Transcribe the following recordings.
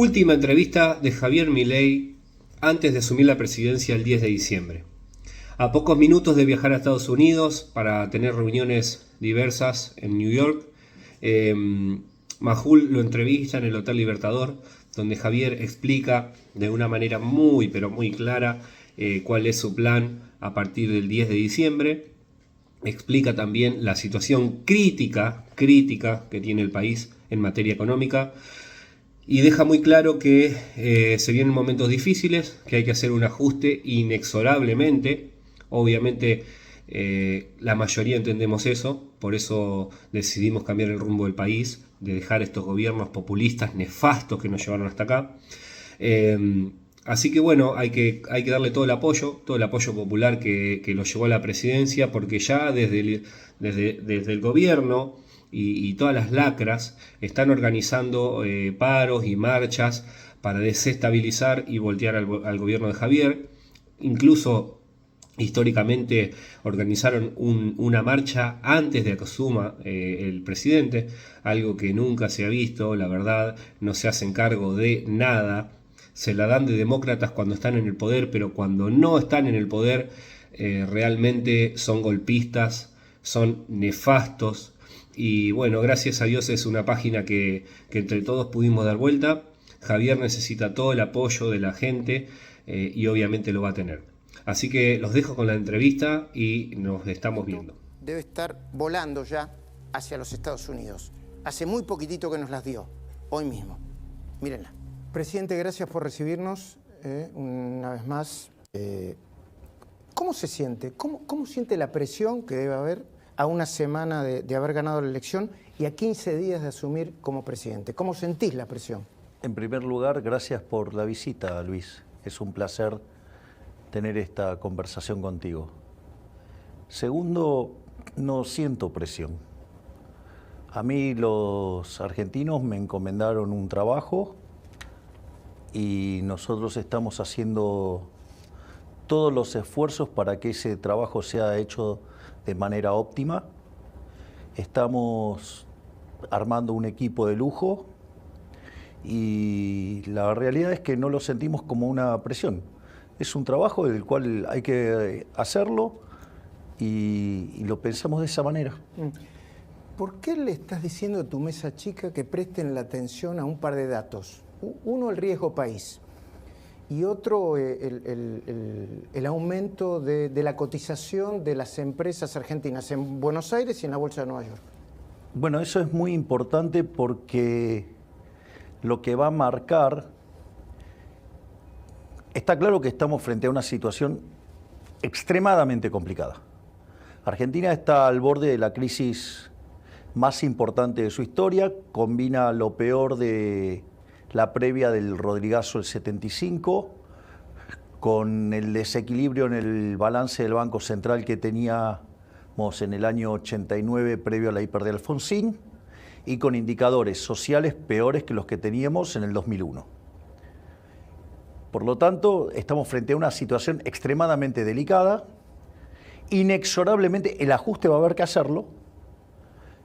Última entrevista de Javier Milei antes de asumir la presidencia el 10 de diciembre. A pocos minutos de viajar a Estados Unidos para tener reuniones diversas en New York, Majul lo entrevista en el Hotel Libertador, donde Javier explica de una manera muy pero muy clara cuál es su plan a partir del 10 de diciembre. Explica también la situación crítica que tiene el país en materia económica y deja muy claro que se vienen momentos difíciles, que hay que hacer un ajuste inexorablemente. Obviamente la mayoría entendemos eso, por eso decidimos cambiar el rumbo del país, de dejar estos gobiernos populistas nefastos que nos llevaron hasta acá. Así que bueno, hay que darle todo el apoyo popular que lo llevó a la presidencia, porque ya desde el gobierno y todas las lacras están organizando paros y marchas para desestabilizar y voltear al gobierno de Javier. Incluso históricamente organizaron una marcha antes de que asuma el presidente, algo que nunca se ha visto, la verdad. No se hacen cargo de nada. Se la dan de demócratas cuando están en el poder, pero cuando no están en el poder realmente son golpistas, son nefastos. Y bueno, gracias a Dios es una página que entre todos pudimos dar vuelta. Javier necesita todo el apoyo de la gente y obviamente lo va a tener. Así que los dejo con la entrevista y nos estamos viendo. Debe estar volando ya hacia los Estados Unidos. Hace muy poquitito que nos las dio, hoy mismo. Mírenla. Presidente, gracias por recibirnos una vez más. ¿Cómo se siente? ¿Cómo siente la presión que debe haber a una semana de haber ganado la elección y a 15 días de asumir como presidente? ¿Cómo sentís la presión? En primer lugar, gracias por la visita, Luis. Es un placer tener esta conversación contigo. Segundo, no siento presión. A mí los argentinos me encomendaron un trabajo y nosotros estamos haciendo todos los esfuerzos para que ese trabajo sea hecho de manera óptima. Estamos armando un equipo de lujo y la realidad es que no lo sentimos como una presión. Es un trabajo del cual hay que hacerlo y lo pensamos de esa manera. ¿Por qué le estás diciendo a tu mesa chica que presten la atención a un par de datos? Uno, el riesgo país, y otro, el aumento de la cotización de las empresas argentinas en Buenos Aires y en la Bolsa de Nueva York. Bueno, eso es muy importante porque lo que va a marcar... Está claro que estamos frente a una situación extremadamente complicada. Argentina está al borde de la crisis más importante de su historia, combina lo peor de la previa del Rodrigazo del 75, con el desequilibrio en el balance del Banco Central que teníamos en el año 89 previo a la hiper de Alfonsín, y con indicadores sociales peores que los que teníamos en el 2001. Por lo tanto, estamos frente a una situación extremadamente delicada. Inexorablemente el ajuste va a haber que hacerlo.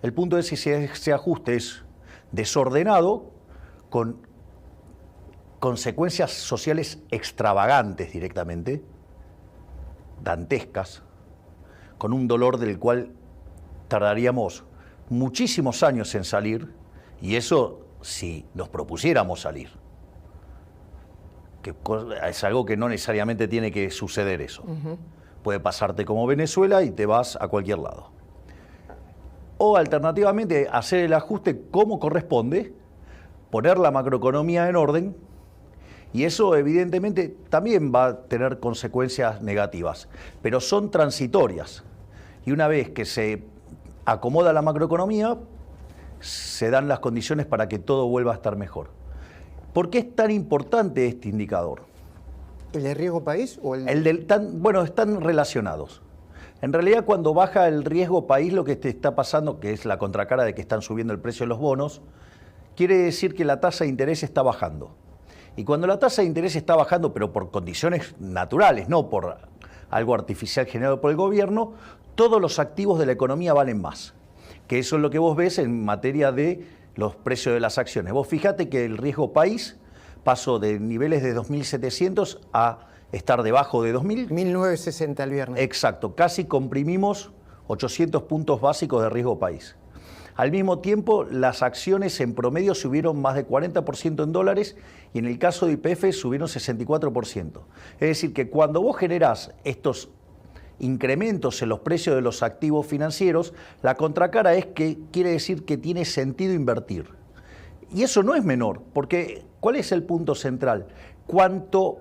El punto es si ese ajuste es desordenado, con consecuencias sociales extravagantes directamente, dantescas, con un dolor del cual tardaríamos muchísimos años en salir, y eso si nos propusiéramos salir. Que es algo que no necesariamente tiene que suceder eso. Puede pasarte como Venezuela y te vas a cualquier lado. O alternativamente hacer el ajuste como corresponde, poner la macroeconomía en orden, y eso evidentemente también va a tener consecuencias negativas, pero son transitorias. Y una vez que se acomoda la macroeconomía, se dan las condiciones para que todo vuelva a estar mejor. ¿Por qué es tan importante este indicador? ¿El de riesgo país o Bueno, están relacionados. En realidad, cuando baja el riesgo país, lo que te está pasando, que es la contracara de que están subiendo el precio de los bonos, quiere decir que la tasa de interés está bajando. Y cuando la tasa de interés está bajando, pero por condiciones naturales, no por algo artificial generado por el gobierno, todos los activos de la economía valen más. Que eso es lo que vos ves en materia de los precios de las acciones. Vos fíjate que el riesgo país pasó de niveles de 2.700 a estar debajo de 2.000. 1960 el viernes. Exacto, casi comprimimos 800 puntos básicos de riesgo país. Al mismo tiempo, las acciones en promedio subieron más de 40% en dólares y en el caso de YPF subieron 64%. Es decir, que cuando vos generás estos incrementos en los precios de los activos financieros, la contracara es que quiere decir que tiene sentido invertir. Y eso no es menor, porque ¿cuál es el punto central? Cuanto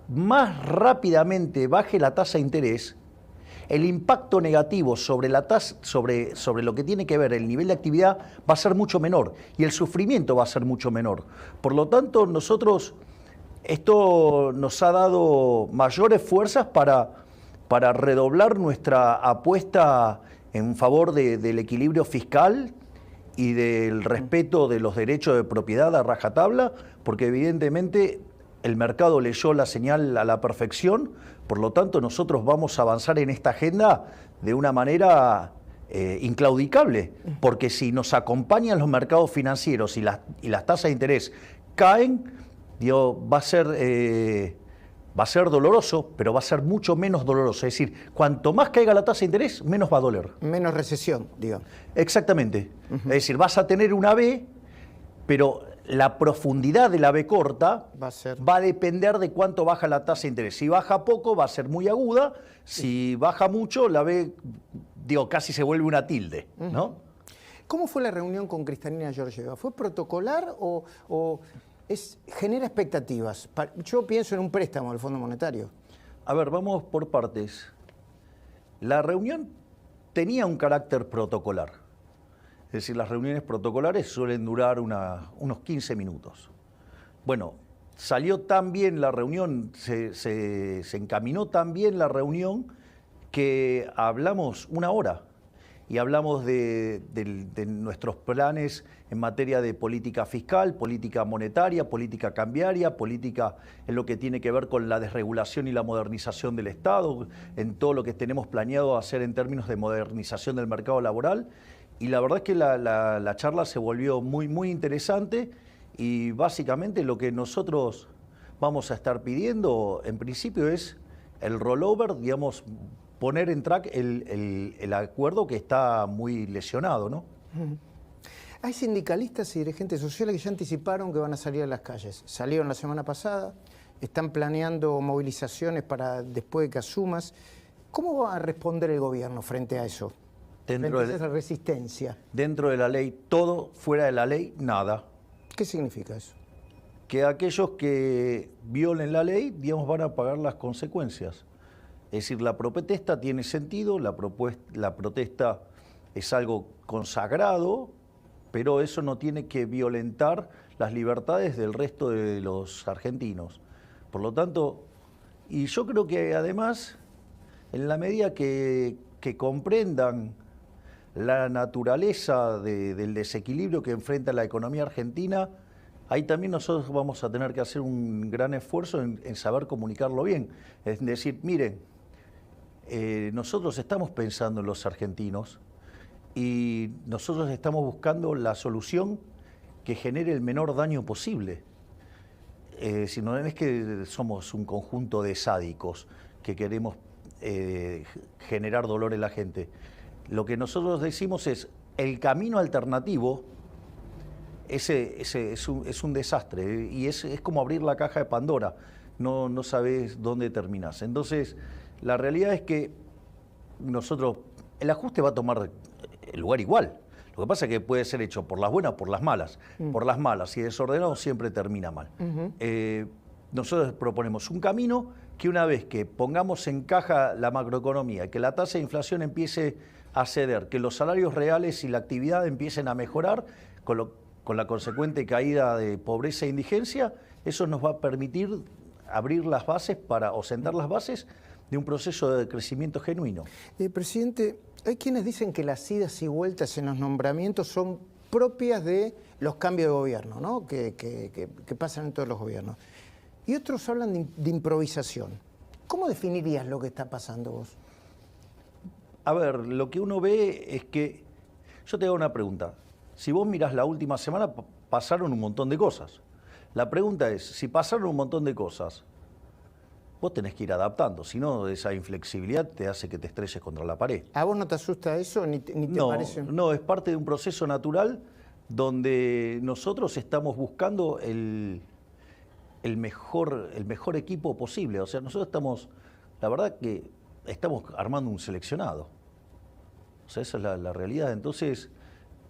más rápidamente baje la tasa de interés, el impacto negativo sobre la tasa, sobre lo que tiene que ver el nivel de actividad va a ser mucho menor y el sufrimiento va a ser mucho menor. Por lo tanto, esto nos ha dado mayores fuerzas para redoblar nuestra apuesta en favor del equilibrio fiscal y del respeto de los derechos de propiedad a rajatabla, porque evidentemente el mercado leyó la señal a la perfección. Por lo tanto, nosotros vamos a avanzar en esta agenda de una manera inclaudicable, porque si nos acompañan los mercados financieros y las tasas de interés caen, va a ser doloroso, pero va a ser mucho menos doloroso. Es decir, cuanto más caiga la tasa de interés, menos va a doler. Menos recesión, digamos. Exactamente. Es decir, vas a tener una V, pero la profundidad de la V corta va a depender de cuánto baja la tasa de interés. Si baja poco, va a ser muy aguda. Si baja mucho, la V, casi se vuelve una tilde, ¿no? ¿Cómo fue la reunión con Kristalina Georgieva? ¿Fue protocolar o genera expectativas? Yo pienso en un préstamo del Fondo Monetario. A ver, vamos por partes. La reunión tenía un carácter protocolar. Es decir, las reuniones protocolares suelen durar unos 15 minutos. Bueno, salió tan bien la reunión, se encaminó tan bien la reunión que hablamos una hora y hablamos de nuestros planes en materia de política fiscal, política monetaria, política cambiaria, política en lo que tiene que ver con la desregulación y la modernización del Estado, en todo lo que tenemos planeado hacer en términos de modernización del mercado laboral. Y la verdad es que la charla se volvió muy, muy interesante y básicamente lo que nosotros vamos a estar pidiendo en principio es el rollover, poner en track el acuerdo que está muy lesionado, ¿no? Hay sindicalistas y dirigentes sociales que ya anticiparon que van a salir a las calles. Salieron la semana pasada, están planeando movilizaciones para después de que asumas. ¿Cómo va a responder el gobierno frente a eso? Frente a esa resistencia. Dentro de la ley todo, fuera de la ley nada. ¿Qué significa eso? Que aquellos que violen la ley, van a pagar las consecuencias. Es decir, la protesta tiene sentido, la protesta es algo consagrado, pero eso no tiene que violentar las libertades del resto de los argentinos. Por lo tanto, y yo creo que además, en la medida que comprendan la naturaleza del desequilibrio que enfrenta la economía argentina, ahí también nosotros vamos a tener que hacer un gran esfuerzo en saber comunicarlo bien. Es decir, miren, nosotros estamos pensando en los argentinos y nosotros estamos buscando la solución que genere el menor daño posible. Si no es que somos un conjunto de sádicos que queremos generar dolor en la gente. Lo que nosotros decimos es, el camino alternativo es un desastre y es como abrir la caja de Pandora, no sabes dónde terminás. Entonces, la realidad es que el ajuste va a tomar el lugar igual. Lo que pasa es que puede ser hecho por las buenas o por las malas. Por las malas, si desordenado siempre termina mal. Nosotros proponemos un camino que una vez que pongamos en caja la macroeconomía, que la tasa de inflación empiece a ceder, que los salarios reales y la actividad empiecen a mejorar con la consecuente caída de pobreza e indigencia, eso nos va a permitir abrir las bases o sentar las bases de un proceso de crecimiento genuino. Presidente, hay quienes dicen que las idas y vueltas en los nombramientos son propias de los cambios de gobierno, ¿no? que pasan en todos los gobiernos. Y otros hablan de improvisación. ¿Cómo definirías lo que está pasando vos? A ver, lo que uno ve es que... Yo te hago una pregunta. Si vos mirás la última semana, pasaron un montón de cosas. La pregunta es, si pasaron un montón de cosas, vos tenés que ir adaptando, si no, esa inflexibilidad te hace que te estrelles contra la pared. ¿A vos no te asusta eso ni te No, parece? no, es parte de un proceso natural donde nosotros estamos buscando el mejor equipo posible. O sea, nosotros estamos, la verdad que estamos armando un seleccionado. O sea, esa es la realidad. Entonces,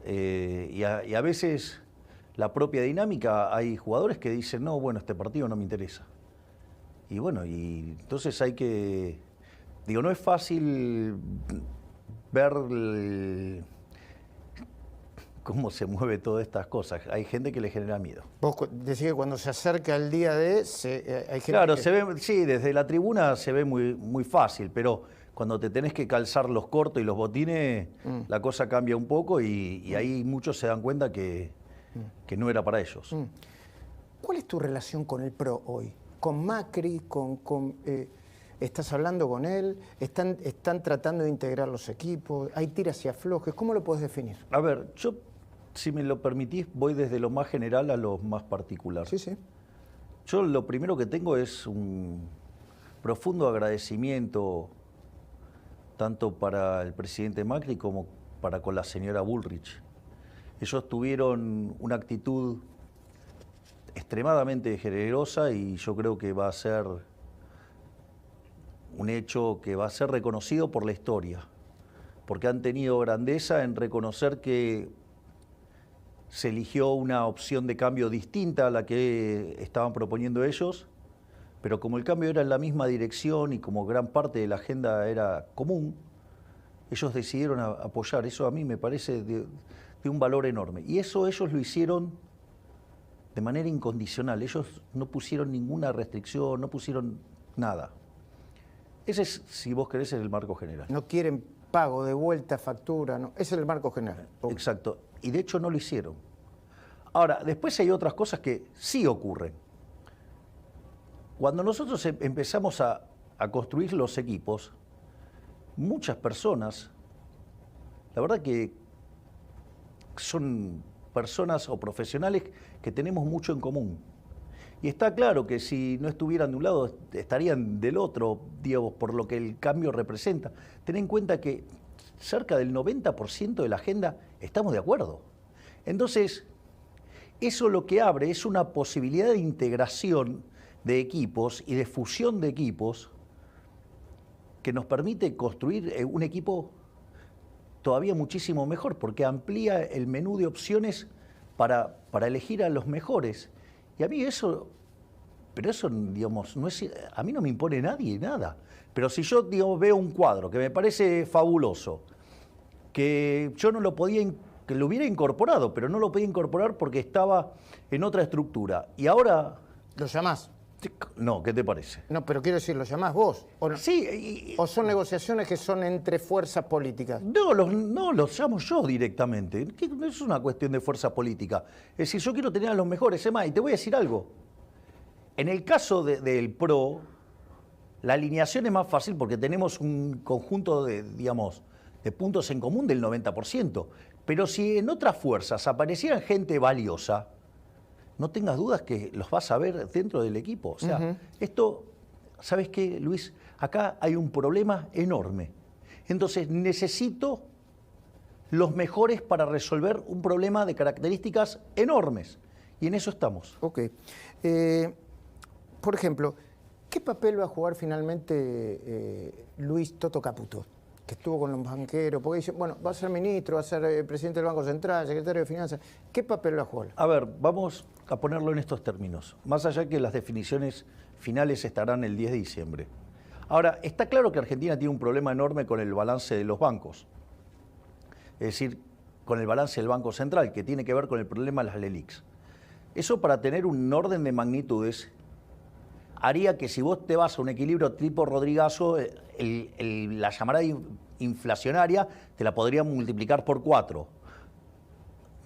y a veces la propia dinámica, hay jugadores que dicen, no, bueno, este partido no me interesa. Y bueno, y entonces hay que, digo, no es fácil ver cómo se mueve todas estas cosas. Hay gente que le genera miedo. Vos decís que cuando se acerca el día de... hay gente Claro, que... se ve, sí, desde la tribuna se ve muy fácil, pero cuando te tenés que calzar los cortos y los botines, la cosa cambia un poco y ahí muchos se dan cuenta que no era para ellos. ¿Cuál es tu relación con el PRO hoy? ¿Con Macri? ¿Estás hablando con él? ¿Están tratando de integrar los equipos? ¿Hay tiras y aflojes? ¿Cómo lo podés definir? A ver, yo, si me lo permitís, voy desde lo más general a lo más particular. Sí, sí. Yo lo primero que tengo es un profundo agradecimiento tanto para el presidente Macri como para con la señora Bullrich. Ellos tuvieron una actitud extremadamente generosa y yo creo que va a ser un hecho que va a ser reconocido por la historia, porque han tenido grandeza en reconocer que se eligió una opción de cambio distinta a la que estaban proponiendo ellos, pero como el cambio era en la misma dirección y como gran parte de la agenda era común, ellos decidieron apoyar. Eso a mí me parece de un valor enorme. Y eso ellos lo hicieron de manera incondicional. Ellos no pusieron ninguna restricción, no pusieron nada. Ese es, si vos querés, es el marco general. No quieren pago de vuelta, factura, no. Ese es el marco general. Exacto. Y de hecho no lo hicieron. Ahora, después hay otras cosas que sí ocurren. Cuando nosotros empezamos a construir los equipos, muchas personas, la verdad que son personas o profesionales que tenemos mucho en común. Y está claro que si no estuvieran de un lado, estarían del otro, digamos, por lo que el cambio representa. Ten en cuenta que cerca del 90% de la agenda estamos de acuerdo. Entonces, eso lo que abre es una posibilidad de integración de equipos y de fusión de equipos que nos permite construir un equipo todavía muchísimo mejor, porque amplía el menú de opciones para elegir a los mejores. Y a mí eso, pero eso, digamos, no es, a mí no me impone nadie nada. Pero si yo, digamos, veo un cuadro que me parece fabuloso, que yo no lo podía, que lo hubiera incorporado, pero no lo podía incorporar porque estaba en otra estructura. Y ahora... ¿Lo llamás? No, ¿qué te parece? No, pero quiero decir, ¿lo llamás vos? ¿O no? Sí. ¿O son negociaciones que son entre fuerzas políticas? No, los llamo yo directamente. No es una cuestión de fuerza política. Es decir, yo quiero tener a los mejores. Es más, y te voy a decir algo. En el caso del PRO, la alineación es más fácil porque tenemos un conjunto de, digamos, de puntos en común del 90%. Pero si en otras fuerzas aparecieran gente valiosa, no tengas dudas que los vas a ver dentro del equipo. O sea, esto, ¿sabes qué, Luis? Acá hay un problema enorme. Entonces, necesito los mejores para resolver un problema de características enormes. Y en eso estamos. Ok. Por ejemplo, ¿qué papel va a jugar finalmente Luis Toto Caputo? Que estuvo con los banqueros, porque dice, bueno, va a ser ministro, va a ser presidente del Banco Central, secretario de Finanzas. ¿Qué papel va a jugar? A ver, vamos a ponerlo en estos términos. Más allá que las definiciones finales estarán el 10 de diciembre. Ahora, está claro que Argentina tiene un problema enorme con el balance de los bancos. Es decir, con el balance del Banco Central, que tiene que ver con el problema de las LELIQs. Eso, para tener un orden de magnitudes, haría que si vos te vas a un equilibrio tipo Rodrigazo, la llamada inflacionaria te la podrían multiplicar por 4.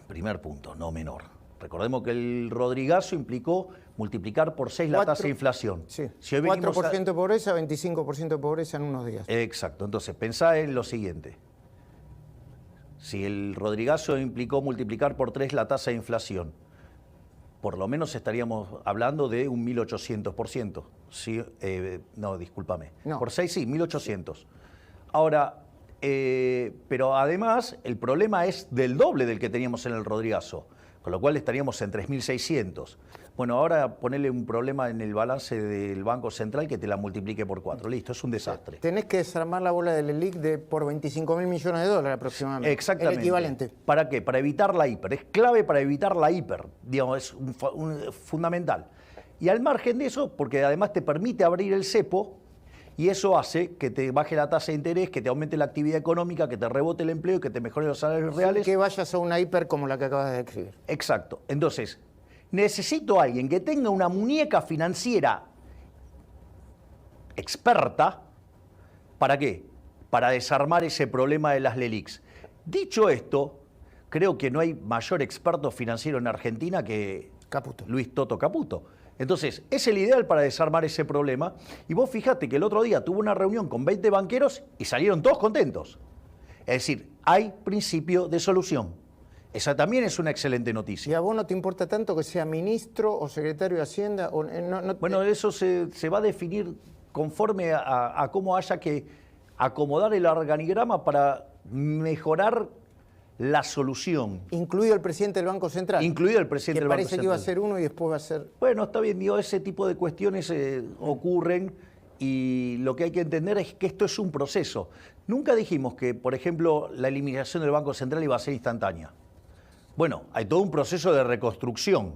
Primer punto, no menor. Recordemos que el Rodrigazo implicó multiplicar por 6 la tasa de inflación. Sí, Si hoy 4% de pobreza, 25% de pobreza en unos días. Exacto, entonces pensá en lo siguiente. Si el Rodrigazo implicó multiplicar por 3 la tasa de inflación, por lo menos estaríamos hablando de un 1800%. Sí, no, discúlpame. No. Por 6 sí, 1800. Ahora, pero además el problema es del doble del que teníamos en el Rodrigazo, con lo cual estaríamos en 3600. Bueno, ahora ponele un problema en el balance del Banco Central que te la multiplique por 4. Listo, es un desastre. Tenés que desarmar la bola del LELIC por 25.000 millones de dólares aproximadamente. Exactamente. El equivalente. ¿Para qué? Para evitar la hiper. Es clave para evitar la hiper. Digamos, es fundamental. Y al margen de eso, porque además te permite abrir el cepo, y eso hace que te baje la tasa de interés, que te aumente la actividad económica, que te rebote el empleo, que te mejore los salarios reales. Que vayas a una hiper como la que acabas de describir. Exacto. Entonces, necesito a alguien que tenga una muñeca financiera experta. ¿Para qué? Para desarmar ese problema de las LELIQs. Dicho esto, creo que no hay mayor experto financiero en Argentina que Caputo. Luis Toto Caputo. Entonces, es el ideal para desarmar ese problema. Y vos fijate que el otro día tuvo una reunión con 20 banqueros y salieron todos contentos. Es decir, hay principio de solución. Esa también es una excelente ¿Y noticia. a vos no te importa tanto que sea ministro o secretario de Hacienda? Bueno, eso se va a definir conforme a cómo haya que acomodar el organigrama para mejorar la solución. Incluido el presidente del Banco Central. Incluido el presidente del Banco parece que iba a Central. ser uno y después va a ser... Bueno, está bien, digo, ese tipo de cuestiones ocurren y lo que hay que entender es que esto es un proceso. Nunca dijimos que, por ejemplo, la eliminación del Banco Central iba a ser instantánea. Bueno, hay todo un proceso de reconstrucción.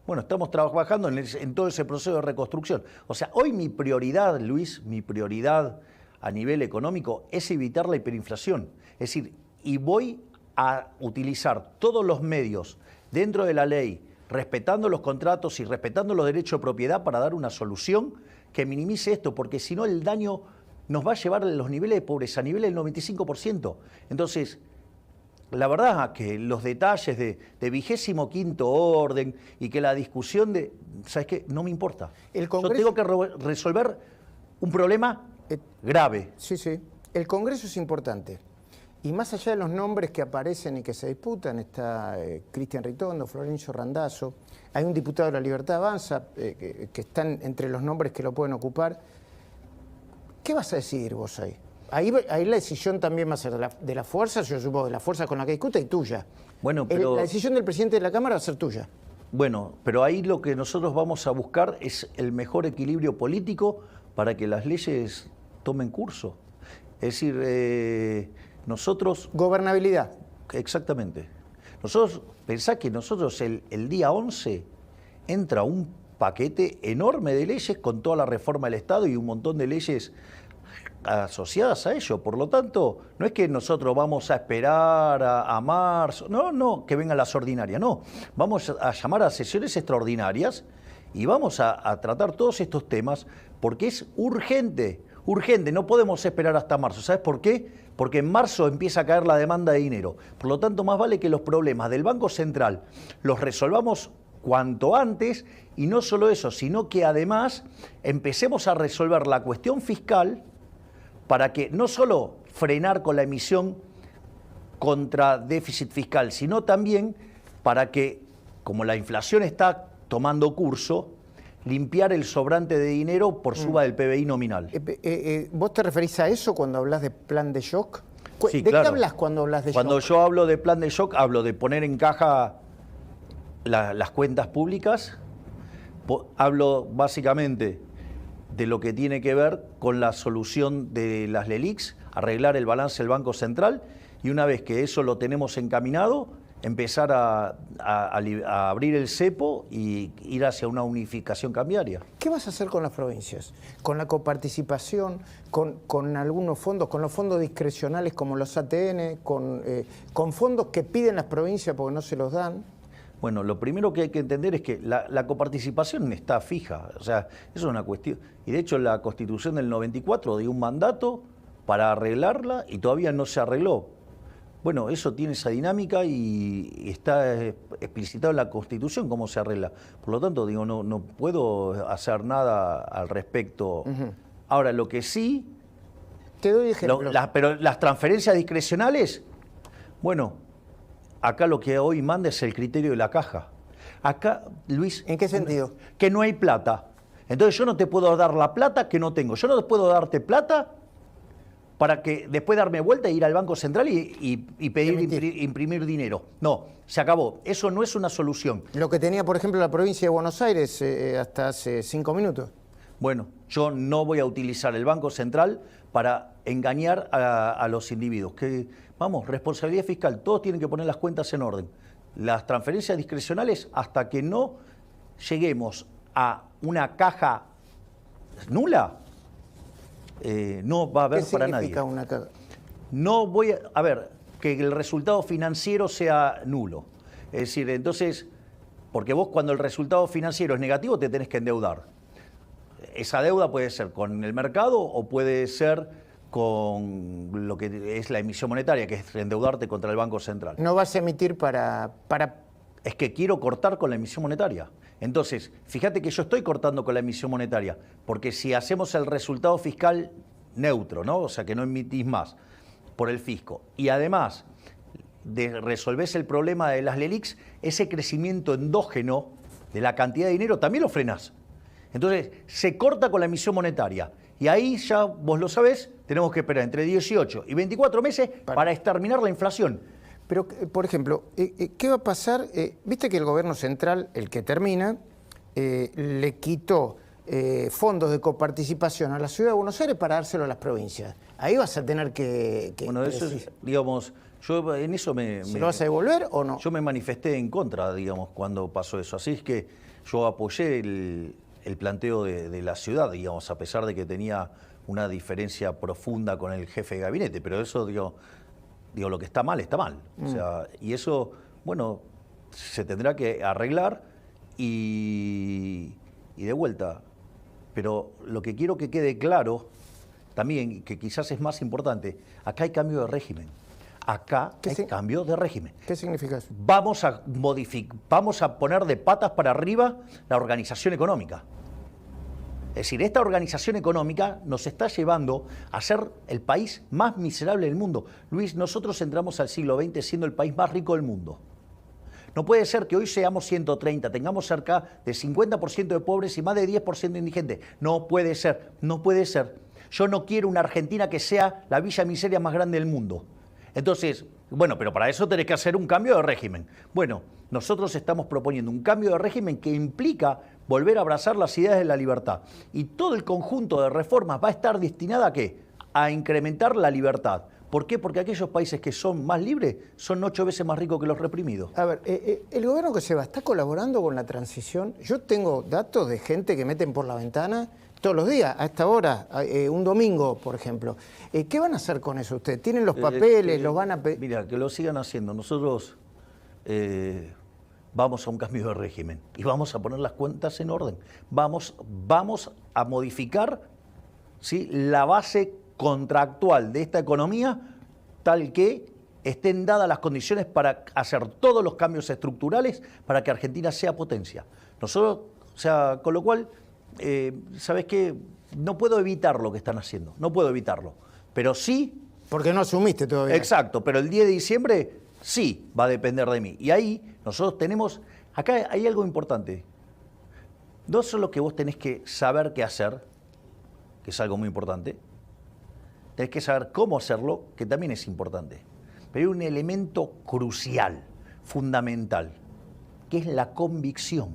Bueno, estamos trabajando en todo ese proceso de reconstrucción. O sea, hoy mi prioridad, Luis, mi prioridad a nivel económico es evitar la hiperinflación. Es decir, y voy a utilizar todos los medios dentro de la ley, respetando los contratos y respetando los derechos de propiedad para dar una solución que minimice esto, porque si no el daño nos va a llevar a los niveles de pobreza, a niveles del 95%. Entonces, la verdad que los detalles de 25º orden y que la discusión de... ¿Sabes qué? No me importa. El Congreso... Yo tengo que resolver un problema grave. Sí, sí. El Congreso es importante. Y más allá de los nombres que aparecen y que se disputan, está Cristian Ritondo, Florencio Randazzo, hay un diputado de la Libertad Avanza que están entre los nombres que lo pueden ocupar. ¿Qué vas a decidir vos ahí? Ahí la decisión también va a ser de la fuerza, yo supongo, de la fuerza con la que discute y tuya. Bueno, pero... La decisión del presidente de la Cámara va a ser tuya. Bueno, pero ahí lo que nosotros vamos a buscar es el mejor equilibrio político para que las leyes tomen curso. Es decir, nosotros... Gobernabilidad. Exactamente. Nosotros, pensá que nosotros el día 11 entra un paquete enorme de leyes con toda la reforma del Estado y un montón de leyes asociadas a ello. Por lo tanto, no es que nosotros vamos a esperar a marzo, no, que vengan las ordinarias, no. Vamos a llamar a sesiones extraordinarias y vamos a tratar todos estos temas porque es urgente, no podemos esperar hasta marzo. ¿Sabes por qué? Porque en marzo empieza a caer la demanda de dinero. Por lo tanto, más vale que los problemas del Banco Central los resolvamos cuanto antes y no solo eso, sino que además empecemos a resolver la cuestión fiscal para que no solo frenar con la emisión contra déficit fiscal, sino también para que, como la inflación está tomando curso, limpiar el sobrante de dinero por suba del PBI nominal. ¿Vos te referís a eso cuando hablas de plan de shock? Sí, ¿De claro. qué hablas cuando hablas de shock? Cuando yo hablo de plan de shock, hablo de poner en caja las cuentas públicas, hablo básicamente de lo que tiene que ver con la solución de las LELIQs, arreglar el balance del Banco Central y una vez que eso lo tenemos encaminado, empezar a abrir el cepo y ir hacia una unificación cambiaria. ¿Qué vas a hacer con las provincias? ¿Con la coparticipación? ¿Con algunos fondos? ¿Con los fondos discrecionales como los ATN? ¿Con fondos que piden las provincias porque no se los dan? Bueno, lo primero que hay que entender es que la coparticipación está fija, o sea, eso es una cuestión. Y de hecho la Constitución del 94 dio un mandato para arreglarla y todavía no se arregló. Bueno, eso tiene esa dinámica y está explicitado en la Constitución cómo se arregla. Por lo tanto, digo, no puedo hacer nada al respecto. Ahora, lo que sí... Te doy ejemplos. Pero las transferencias discrecionales, bueno, acá lo que hoy manda es el criterio de la caja. Acá, Luis... ¿En qué sentido? Que no hay plata. Entonces yo no te puedo dar la plata que no tengo. Yo no puedo darte plata para que después darme vuelta e ir al Banco Central y pedir imprimir dinero. No, se acabó. Eso no es una solución. Lo que tenía, por ejemplo, la provincia de Buenos Aires hasta hace 5 minutos. Bueno, yo no voy a utilizar el Banco Central para engañar a los individuos. Que, vamos, responsabilidad fiscal, todos tienen que poner las cuentas en orden. Las transferencias discrecionales, hasta que no lleguemos a una caja nula, no va a haber para nadie. ¿Qué significa una caja? No voy a ver, que el resultado financiero sea nulo. Es decir, entonces, porque vos cuando el resultado financiero es negativo te tenés que endeudar. Esa deuda puede ser con el mercado o puede ser con lo que es la emisión monetaria, que es endeudarte contra el Banco Central. No vas a emitir para... Es que quiero cortar con la emisión monetaria. Entonces, fíjate que yo estoy cortando con la emisión monetaria, porque si hacemos el resultado fiscal neutro, ¿no? O sea, que no emitís más por el fisco, y además resolvés el problema de las LELIQs, ese crecimiento endógeno de la cantidad de dinero también lo frenás. Entonces, se corta con la emisión monetaria. Y ahí ya, vos lo sabés, tenemos que esperar entre 18 y 24 meses para exterminar la inflación. Pero, por ejemplo, ¿qué va a pasar? Viste que el gobierno central, el que termina, le quitó fondos de coparticipación a la ciudad de Buenos Aires para dárselo a las provincias. Ahí vas a tener que bueno, eso es, digamos, yo en eso ¿Se lo vas a devolver o no? Yo me manifesté en contra, digamos, cuando pasó eso. Así es que yo apoyé el planteo de la ciudad, digamos, a pesar de que tenía una diferencia profunda con el jefe de gabinete. Pero eso, digo, lo que está mal, está mal. O sea, y eso, bueno, se tendrá que arreglar y de vuelta. Pero lo que quiero que quede claro, también, que quizás es más importante, acá hay cambio de régimen. Acá hay cambio de régimen. ¿Qué significa eso? Vamos a poner de patas para arriba la organización económica. Es decir, esta organización económica nos está llevando a ser el país más miserable del mundo. Luis, nosotros entramos al siglo XX siendo el país más rico del mundo. No puede ser que hoy seamos 130, tengamos cerca de 50% de pobres y más de 10% de indigentes. No puede ser, no puede ser. Yo no quiero una Argentina que sea la villa miseria más grande del mundo. Entonces, bueno, pero para eso tenés que hacer un cambio de régimen. Bueno, nosotros estamos proponiendo un cambio de régimen que implica volver a abrazar las ideas de la libertad. Y todo el conjunto de reformas va a estar destinada ¿a qué? A incrementar la libertad. ¿Por qué? Porque aquellos países que son más libres son 8 veces más ricos que los reprimidos. A ver, el gobierno que se va, ¿está colaborando con la transición? Yo tengo datos de gente que meten por la ventana todos los días, a esta hora, un domingo, por ejemplo. ¿Qué van a hacer con eso ustedes? ¿Tienen los papeles? ¿Los van a pedir? Mira, que lo sigan haciendo. Nosotros vamos a un cambio de régimen y vamos a poner las cuentas en orden. Vamos a modificar, ¿sí?, la base contractual de esta economía tal que estén dadas las condiciones para hacer todos los cambios estructurales para que Argentina sea potencia. Nosotros, o sea, con lo cual, ¿sabes qué? No puedo evitar lo que están haciendo, no puedo evitarlo, pero sí... Porque no asumiste todavía. Exacto, pero el 10 de diciembre sí va a depender de mí. Y ahí nosotros tenemos, acá hay algo importante. No solo que vos tenés que saber qué hacer, que es algo muy importante, tenés que saber cómo hacerlo, que también es importante. Pero hay un elemento crucial, fundamental, que es la convicción.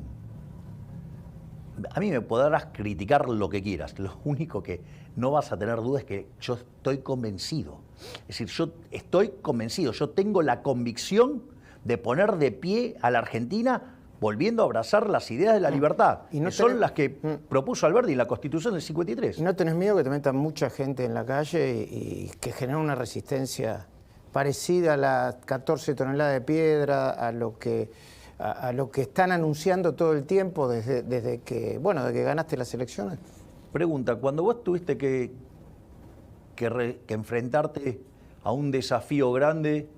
A mí me podrás criticar lo que quieras, lo único que no vas a tener duda es que yo estoy convencido. Es decir, yo estoy convencido, yo tengo la convicción de poner de pie a la Argentina volviendo a abrazar las ideas de la libertad, y no que son las que propuso Alberdi en la Constitución del 53. ¿Y no tenés miedo que te metan mucha gente en la calle y que genere una resistencia parecida a las 14 toneladas de piedra, a lo que están anunciando todo el tiempo desde que ganaste las elecciones? Pregunta, cuando vos tuviste que enfrentarte a un desafío grande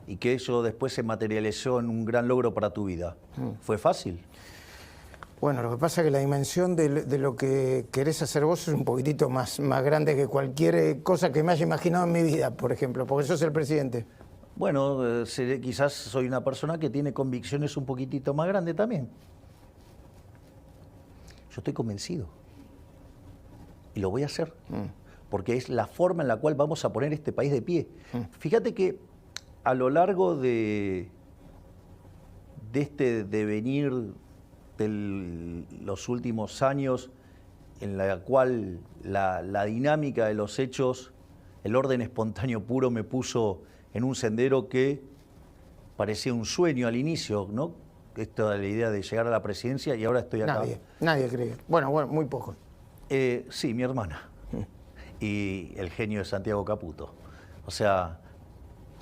y que eso después se materializó en un gran logro para tu vida, ¿fue fácil? Bueno, lo que pasa es que la dimensión de lo que querés hacer vos es un poquitito más grande que cualquier cosa que me haya imaginado en mi vida, por ejemplo, porque sos el presidente. Bueno, quizás soy una persona que tiene convicciones un poquitito más grandes también. Yo estoy convencido. Y lo voy a hacer. Porque es la forma en la cual vamos a poner este país de pie. Fíjate que a lo largo de este devenir de los últimos años, en la cual la dinámica de los hechos, el orden espontáneo puro me puso en un sendero que parecía un sueño al inicio, ¿no? Esta la idea de llegar a la presidencia y ahora estoy acá. Nadie cree. Bueno, muy poco. Sí, mi hermana. Y el genio de Santiago Caputo. O sea,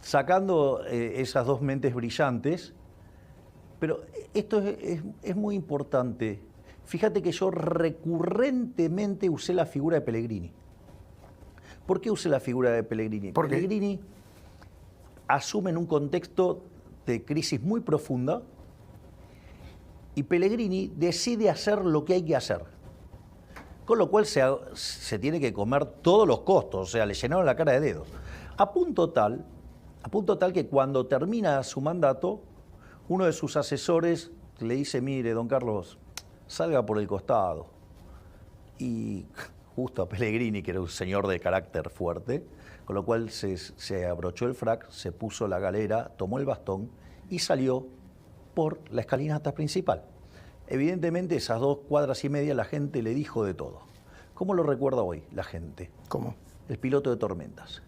sacando esas dos mentes brillantes, pero esto es muy importante. Fíjate que yo recurrentemente usé la figura de Pellegrini. ¿Por qué usé la figura de Pellegrini? ¿Por qué? Pellegrini asume en un contexto de crisis muy profunda y Pellegrini decide hacer lo que hay que hacer. Con lo cual se tiene que comer todos los costos, o sea, le llenaron la cara de dedos. A punto tal que cuando termina su mandato, uno de sus asesores le dice, mire, don Carlos, salga por el costado. Y justo a Pellegrini, que era un señor de carácter fuerte, con lo cual se abrochó el frac, se puso la galera, tomó el bastón y salió por la escalinata principal. Evidentemente, esas 2 cuadras y media la gente le dijo de todo. ¿Cómo lo recuerda hoy la gente? ¿Cómo? El piloto de tormentas.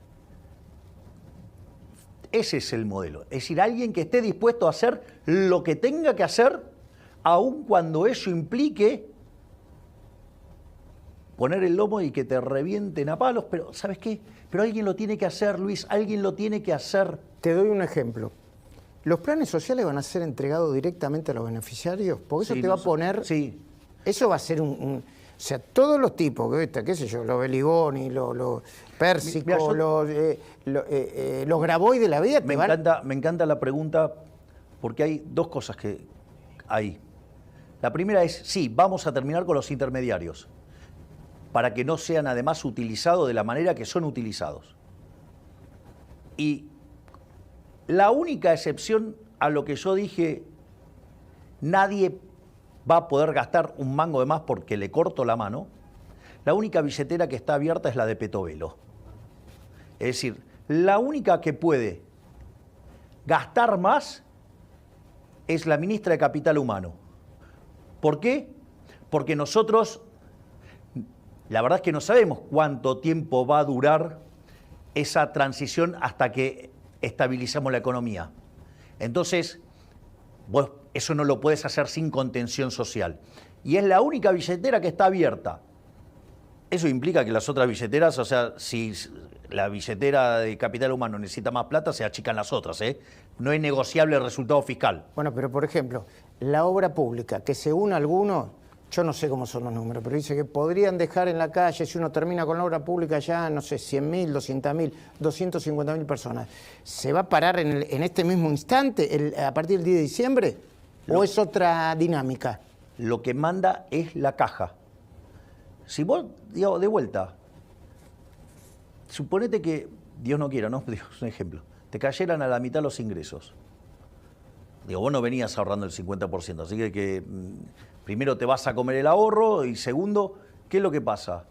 Ese es el modelo. Es decir, alguien que esté dispuesto a hacer lo que tenga que hacer, aun cuando eso implique poner el lomo y que te revienten a palos. Pero, ¿sabes qué? Pero alguien lo tiene que hacer, Luis. Alguien lo tiene que hacer. Te doy un ejemplo. ¿Los planes sociales van a ser entregados directamente a los beneficiarios? Porque eso Sí, te va a poner... Sí. Eso va a ser o sea, todos los tipos, qué sé yo, los Beligoni, los Pérsicos, los Grabois de la vida... Me encanta la pregunta porque hay 2 cosas que hay. La primera es, sí, vamos a terminar con los intermediarios para que no sean además utilizados de la manera que son utilizados. Y la única excepción a lo que yo dije, nadie va a poder gastar un mango de más porque le corto la mano, la única billetera que está abierta es la de Petovelo. Es decir, la única que puede gastar más es la ministra de Capital Humano. ¿Por qué? Porque nosotros, la verdad es que no sabemos cuánto tiempo va a durar esa transición hasta que estabilizamos la economía. Entonces, vos eso no lo puedes hacer sin contención social. Y es la única billetera que está abierta. Eso implica que las otras billeteras, o sea, si la billetera de Capital Humano necesita más plata, se achican las otras, ¿eh? No es negociable el resultado fiscal. Bueno, pero por ejemplo, la obra pública, que según algunos, yo no sé cómo son los números, pero dice que podrían dejar en la calle, si uno termina con la obra pública ya, no sé, 100.000, 200.000, 250.000 personas. ¿Se va a parar en este mismo instante, a partir del 10 de diciembre? ¿O es otra dinámica? Lo que manda es la caja. Si vos, digo, de vuelta, suponete que, Dios no quiera, ¿no? Digo, es un ejemplo, te cayeran a la mitad los ingresos. Digo, vos no venías ahorrando el 50%, así que primero te vas a comer el ahorro y segundo, ¿qué es lo que pasa?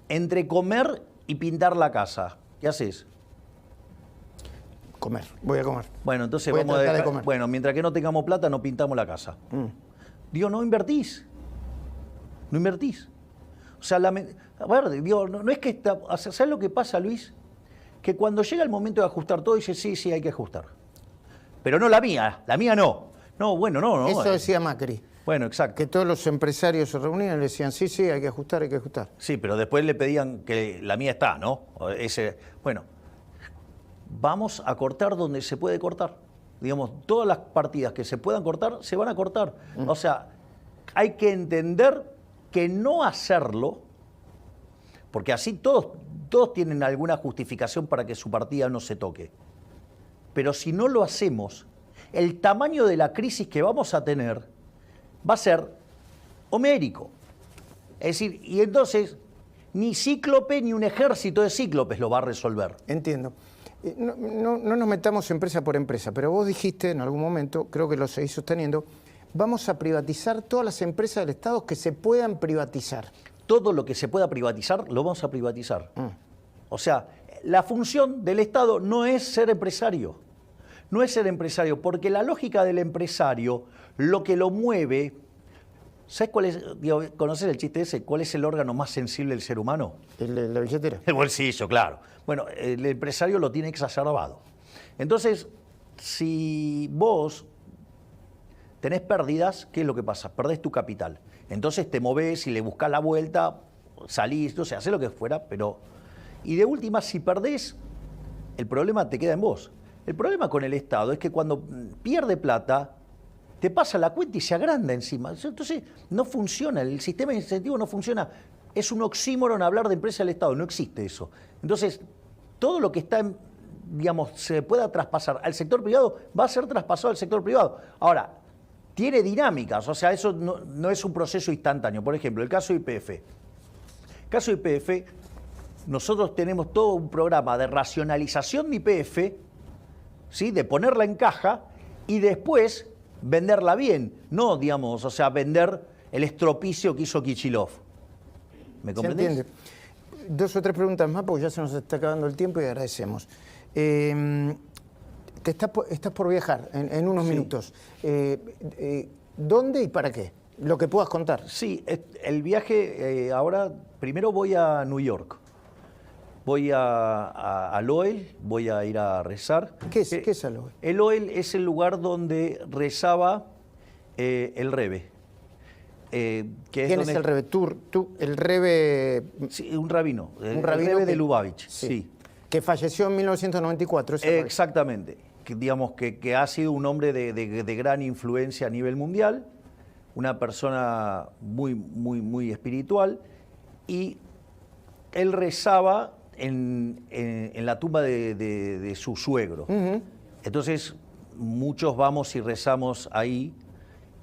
Entre comer y pintar la casa, ¿qué haces? Comer, voy a comer. Bueno, entonces voy vamos a tratar de comer. Bueno, mientras que no tengamos plata, no pintamos la casa. Digo, no invertís. No invertís. O sea, a ver, digo, no es que... ¿Sabes lo que pasa, Luis? Que cuando llega el momento de ajustar todo, dice, sí, hay que ajustar. Pero no la mía no. No, bueno, no. Eso decía Macri. Bueno, exacto. Que todos los empresarios se reunían y le decían, sí, hay que ajustar. Sí, pero después le pedían que la mía está, ¿no? Bueno, vamos a cortar donde se puede cortar. Digamos, todas las partidas que se puedan cortar, se van a cortar. O sea, hay que entender que no hacerlo, porque así todos tienen alguna justificación para que su partida no se toque. Pero si no lo hacemos, el tamaño de la crisis que vamos a tener va a ser homérico. Es decir, y entonces ni Cíclope ni un ejército de cíclopes lo va a resolver. Entiendo. no nos metamos empresa por empresa, pero vos dijiste en algún momento, creo que lo seguís sosteniendo, vamos a privatizar todas las empresas del Estado que se puedan privatizar. Todo lo que se pueda privatizar, lo vamos a privatizar. O sea, la función del Estado no es ser empresario. No es ser empresario, porque la lógica del empresario, lo que lo mueve... ¿Sabes cuál es? Digo, ¿conoces el chiste ese? ¿Cuál es el órgano más sensible del ser humano? La billetera. El bolsillo, claro. Bueno, el empresario lo tiene exacerbado. Entonces, si vos tenés pérdidas, ¿qué es lo que pasa? Perdés tu capital. Entonces te movés y le buscás la vuelta, salís, no sé, hacés lo que fuera, pero... Y de última, si perdés, el problema te queda en vos. El problema con el Estado es que cuando pierde plata, te pasa la cuenta y se agranda encima. Entonces no funciona, el sistema de incentivo no funciona. Es un oxímoron hablar de empresa del Estado, no existe eso. Entonces, todo lo que está, digamos, se pueda traspasar al sector privado, va a ser traspasado al sector privado. Ahora, tiene dinámicas, o sea, eso no es un proceso instantáneo. Por ejemplo, el caso YPF. El caso YPF, nosotros tenemos todo un programa de racionalización de YPF, ¿sí? De ponerla en caja y después venderla bien, no, digamos, o sea, vender el estropicio que hizo Kicillof. ¿Me comprendés? Se entiende. 2 o 3 preguntas más porque ya se nos está acabando el tiempo y agradecemos. Estás por viajar en unos minutos. ¿Dónde y para qué? Lo que puedas contar. Sí, el viaje, ahora, primero voy a New York. Voy al OEL, voy a ir a rezar. ¿Qué es el OEL? El OEL es el lugar donde rezaba el Rebe. ¿Quién es el Rebe? El Rebe... Sí, un rabino. Un rabino el Rebe de Lubavitch, sí. Que falleció en 1994. Exactamente. Digamos que ha sido un hombre de gran influencia a nivel mundial, una persona muy, muy, muy espiritual, y él rezaba en la tumba de su suegro. Entonces, muchos vamos y rezamos ahí,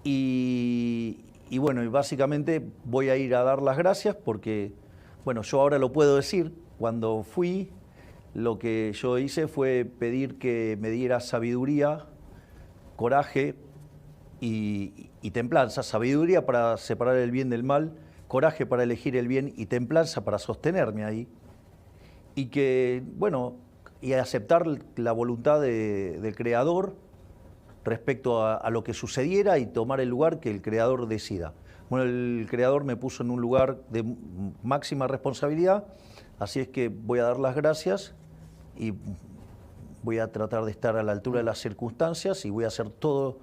y bueno, y básicamente voy a ir a dar las gracias porque, bueno, yo ahora lo puedo decir, cuando fui, lo que yo hice fue pedir que me diera sabiduría, coraje y templanza. Sabiduría para separar el bien del mal, coraje para elegir el bien y templanza para sostenerme ahí. Y que, bueno, y aceptar la voluntad del Creador respecto a lo que sucediera y tomar el lugar que el Creador decida. Bueno, el Creador me puso en un lugar de máxima responsabilidad, así es que voy a dar las gracias y voy a tratar de estar a la altura de las circunstancias y voy a hacer todo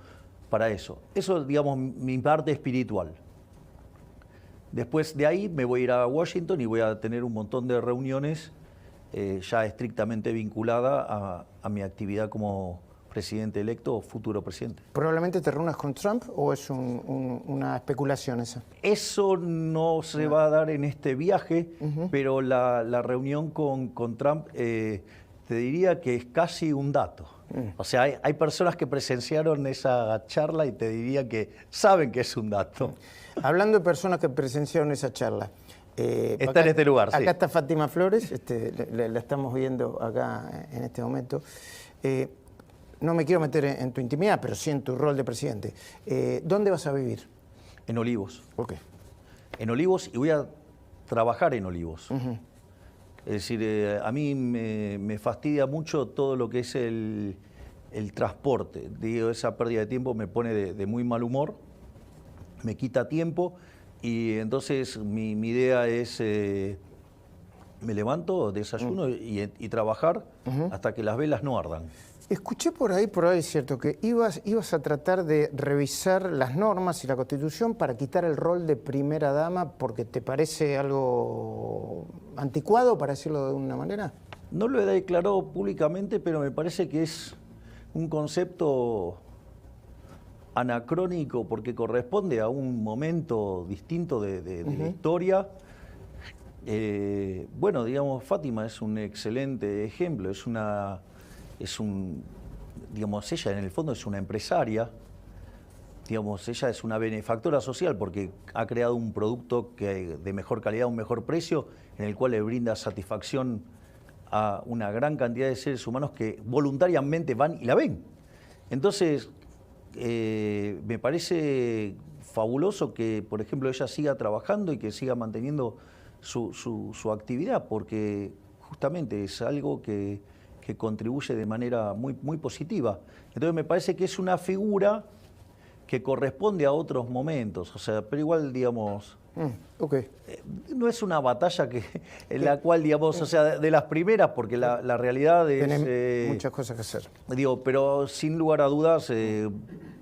para eso. Eso es, digamos, mi parte espiritual. Después de ahí me voy a ir a Washington y voy a tener un montón de reuniones ya estrictamente vinculada a mi actividad como presidente electo o futuro presidente. ¿Probablemente te reúnas con Trump o es una especulación esa? Eso no se va a dar en este viaje, pero la reunión con Trump te diría que es casi un dato. O sea, hay personas que presenciaron esa charla y te diría que saben que es un dato. Hablando de personas que presenciaron esa charla. Está acá, en este lugar, sí. Acá está Fátima Flores, la estamos viendo acá en este momento. No me quiero meter en tu intimidad, pero sí en tu rol de presidente. ¿Dónde vas a vivir? En Olivos. ¿Por qué? En Olivos, y voy a trabajar en Olivos. Es decir, a mí me fastidia mucho todo lo que es el transporte. Digo, esa pérdida de tiempo me pone de muy mal humor, me quita tiempo, y entonces mi idea es, me levanto, desayuno y trabajar hasta que las velas no ardan. Escuché por ahí es cierto, que ibas a tratar de revisar las normas y la Constitución para quitar el rol de primera dama porque te parece algo anticuado, para decirlo de una manera. No lo he declarado públicamente, pero me parece que es un concepto anacrónico porque corresponde a un momento distinto de la historia. Bueno, digamos, Fátima es un excelente ejemplo, digamos, ella en el fondo es una empresaria, digamos, ella es una benefactora social porque ha creado un producto de mejor calidad, un mejor precio, en el cual le brinda satisfacción a una gran cantidad de seres humanos que voluntariamente van y la ven. Entonces, me parece fabuloso que, por ejemplo, ella siga trabajando y que siga manteniendo su actividad, porque justamente es algo que contribuye de manera muy positiva. Entonces me parece que es una figura que corresponde a otros momentos, o sea, pero igual, digamos, no es una batalla en la cual, digamos, o sea, de las primeras, porque la realidad es... Tenemos muchas cosas que hacer. Digo, pero sin lugar a dudas,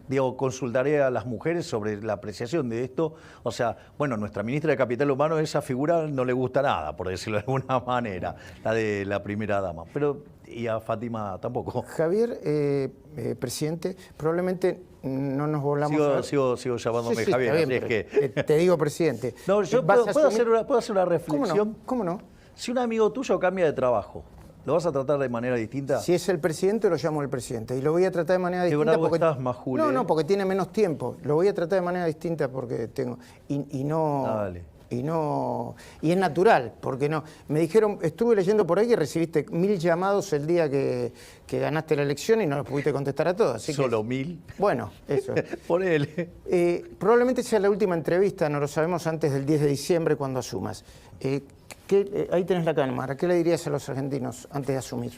digo, consultaré a las mujeres sobre la apreciación de esto. O sea, bueno, nuestra ministra de Capital Humano, esa figura no le gusta nada, por decirlo de alguna manera, la de la primera dama. Pero, y a Fátima tampoco. Javier, presidente, probablemente no nos volvamos a ver. Sigo llamándome Sí, Javier, está bien, así es que... te digo presidente. No, yo puedo hacer una reflexión. ¿Cómo no? Si un amigo tuyo cambia de trabajo, ¿lo vas a tratar de manera distinta? Si es el presidente, lo llamo el presidente. Y lo voy a tratar de manera distinta bravo porque... estás, Majul, No, porque tiene menos tiempo. Lo voy a tratar de manera distinta porque tengo... Y no... Dale. Y es natural, porque no. Me dijeron, estuve leyendo por ahí que recibiste 1000 llamados el día que ganaste la elección y no los pudiste contestar a todos. Así ¿Solo que, 1000? Bueno, eso. Ponele. Probablemente sea la última entrevista, no lo sabemos, antes del 10 de diciembre cuando asumas. Ahí tenés la cámara. ¿Qué le dirías a los argentinos antes de asumir?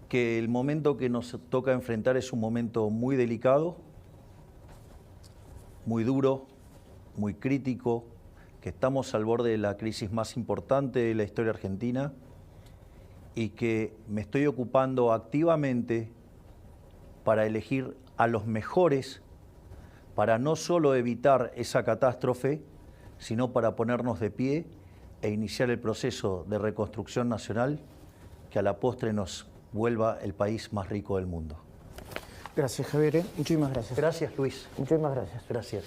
Que el momento que nos toca enfrentar es un momento muy delicado, muy duro, muy crítico, que estamos al borde de la crisis más importante de la historia argentina y que me estoy ocupando activamente para elegir a los mejores para no solo evitar esa catástrofe, sino para ponernos de pie e iniciar el proceso de reconstrucción nacional que a la postre nos vuelva el país más rico del mundo. Gracias, Javier. Muchísimas gracias. Gracias, Luis. Muchísimas gracias. Gracias.